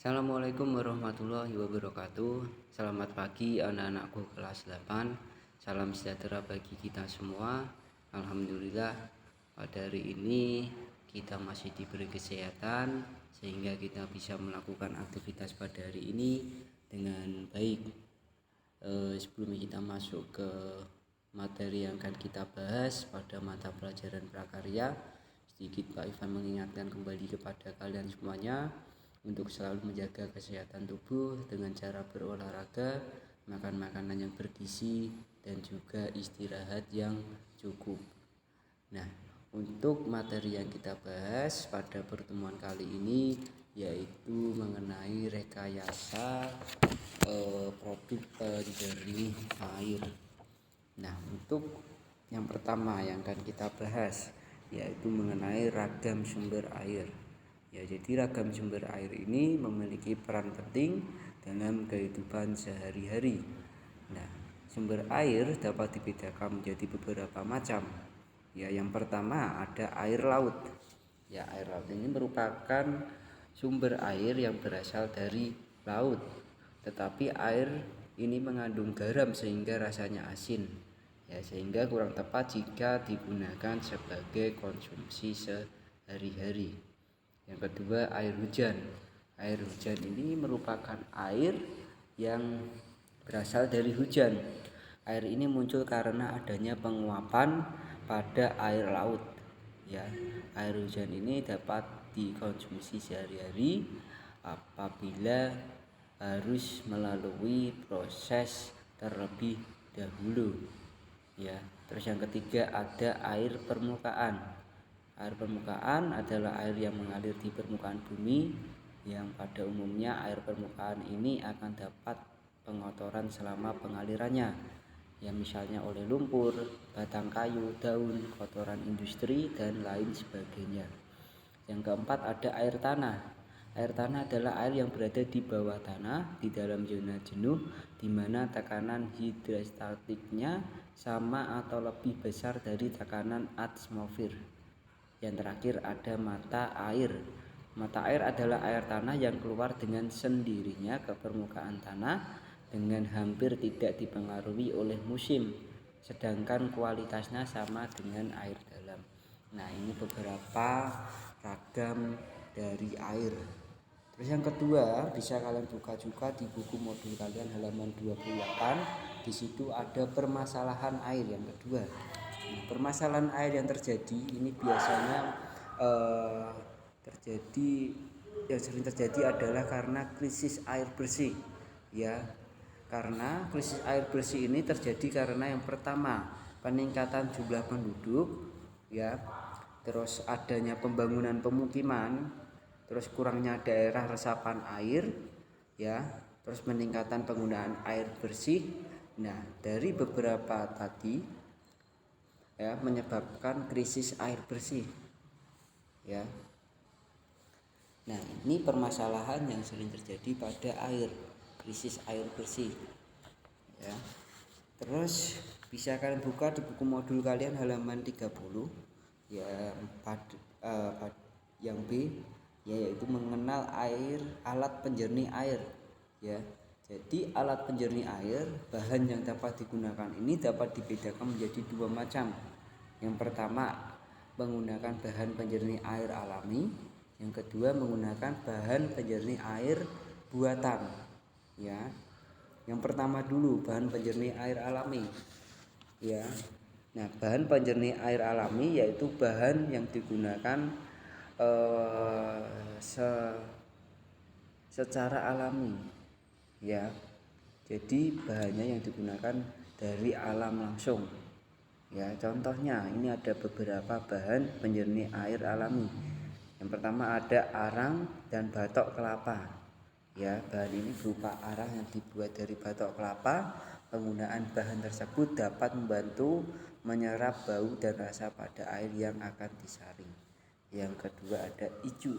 Assalamualaikum warahmatullahi wabarakatuh. Selamat pagi anak-anakku kelas 8. Salam sejahtera bagi kita semua. Alhamdulillah pada hari ini kita masih diberi kesehatan sehingga kita bisa melakukan aktivitas pada hari ini dengan baik. Sebelum kita masuk ke materi yang akan kita bahas pada mata pelajaran prakarya, sedikit Pak Ivan mengingatkan kembali kepada kalian semuanya untuk selalu menjaga kesehatan tubuh dengan cara berolahraga, makan makanan yang bergizi, dan juga istirahat yang cukup. Nah, untuk materi yang kita bahas pada pertemuan kali ini yaitu mengenai rekayasa produk penjernih air. Nah, untuk yang pertama yang akan kita bahas yaitu mengenai ragam sumber air. Ya, jadi ragam sumber air ini memiliki peran penting dalam kehidupan sehari-hari. Nah, sumber air dapat dibedakan menjadi beberapa macam. Ya, yang pertama ada air laut. Ya, air laut ini merupakan sumber air yang berasal dari laut. Tetapi air ini mengandung garam sehingga rasanya asin. Ya, sehingga kurang tepat jika digunakan sebagai konsumsi sehari-hari. Yang kedua, air hujan. Air hujan ini merupakan air yang berasal dari hujan. Air ini muncul karena adanya penguapan pada air laut. Ya, air hujan ini dapat dikonsumsi sehari-hari apabila harus melalui proses terlebih dahulu. Ya, terus yang ketiga ada air permukaan. Air permukaan adalah air yang mengalir di permukaan bumi, yang pada umumnya air permukaan ini akan dapat pengotoran selama pengalirannya, ya misalnya oleh lumpur, batang kayu, daun, kotoran industri, dan lain sebagainya. Yang keempat ada air tanah. Air tanah adalah air yang berada di bawah tanah di dalam zona jenuh, di mana tekanan hidrostatiknya sama atau lebih besar dari tekanan atmosfer. Yang terakhir ada mata air. Mata air adalah air tanah yang keluar dengan sendirinya ke permukaan tanah dengan hampir tidak dipengaruhi oleh musim, sedangkan kualitasnya sama dengan air dalam. Nah, ini beberapa ragam dari air. Terus yang kedua, bisa kalian buka juga di buku modul kalian halaman 28. Di situ ada permasalahan air yang kedua. Nah, permasalahan air yang terjadi ini biasanya yang sering terjadi adalah karena krisis air bersih. Ya, karena krisis air bersih ini terjadi karena yang pertama peningkatan jumlah penduduk, ya, terus adanya pembangunan pemukiman, terus kurangnya daerah resapan air, ya, terus peningkatan penggunaan air bersih. Nah, dari beberapa tadi ya menyebabkan krisis air bersih. Ya. Nah, ini permasalahan yang sering terjadi pada air, krisis air bersih. Ya. Terus bisa kalian buka di buku modul kalian halaman 30 ya, yang B, yaitu mengenal alat penjernih air. Ya. Jadi alat penjernih air, bahan yang dapat digunakan ini dapat dibedakan menjadi dua macam. Yang pertama menggunakan bahan penjernih air alami, yang kedua menggunakan bahan penjernih air buatan. Ya, yang pertama dulu bahan penjernih air alami. Ya, nah bahan penjernih air alami yaitu bahan yang digunakan secara alami. Ya, jadi bahannya yang digunakan dari alam langsung. Ya, contohnya ini ada beberapa bahan penjernih air alami. Yang pertama ada arang dan batok kelapa. Ya, bahan ini berupa arang yang dibuat dari batok kelapa. Penggunaan bahan tersebut dapat membantu menyerap bau dan rasa pada air yang akan disaring. Yang kedua ada ijuk.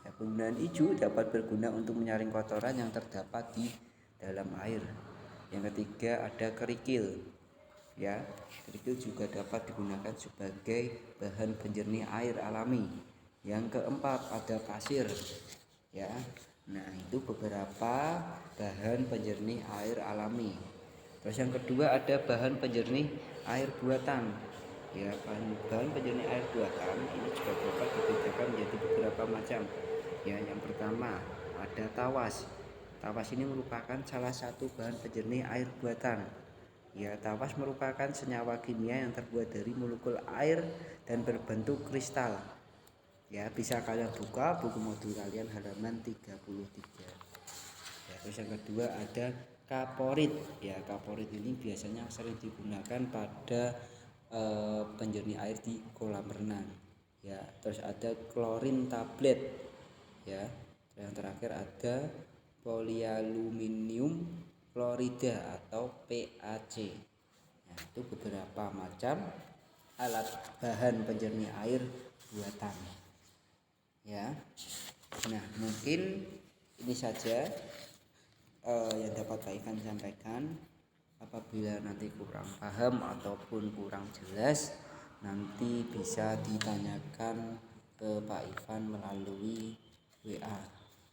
Ya, penggunaan ijuk dapat berguna untuk menyaring kotoran yang terdapat di dalam air. Yang ketiga ada kerikil. Ya, kerikil juga dapat digunakan sebagai bahan penjernih air alami. Yang keempat ada pasir. Ya, Nah, itu beberapa bahan penjernih air alami. Terus yang kedua ada bahan penjernih air buatan. Ya, bahan penjernih air buatan ini juga dapat dibedakan menjadi beberapa macam. Ya, yang pertama ada tawas. Tawas ini merupakan salah satu bahan penjernih air buatan. Ya, tawas merupakan senyawa kimia yang terbuat dari molekul air dan berbentuk kristal. Ya, bisa kalian buka buku modul kalian halaman 33. Ya, terus yang kedua ada kaporit. Ya, kaporit ini biasanya sering digunakan pada penjernih air di kolam renang. Ya, terus ada klorin tablet. Ya, yang terakhir ada polialuminium klorida atau PAC. Nah, itu beberapa macam alat bahan penjernih air buatan. Ya, nah mungkin ini saja yang dapat Pak Ivan sampaikan. Apabila nanti kurang paham ataupun kurang jelas, nanti bisa ditanyakan ke Pak Ivan melalui WA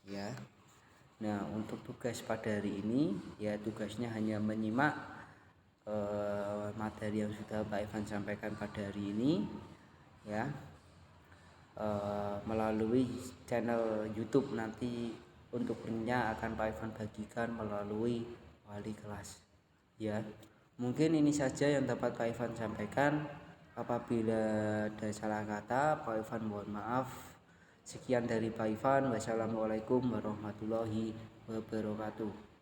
ya. Nah, untuk tugas pada hari ini ya tugasnya hanya menyimak materi yang sudah Pak Ivan sampaikan pada hari ini ya. Melalui channel YouTube nanti untuk linknya akan Pak Ivan bagikan melalui wali kelas ya. Mungkin ini saja yang dapat Pak Ivan sampaikan. Apabila ada salah kata, Pak Ivan mohon maaf. Sekian dari Pak Ivan. Wassalamualaikum warahmatullahi wabarakatuh.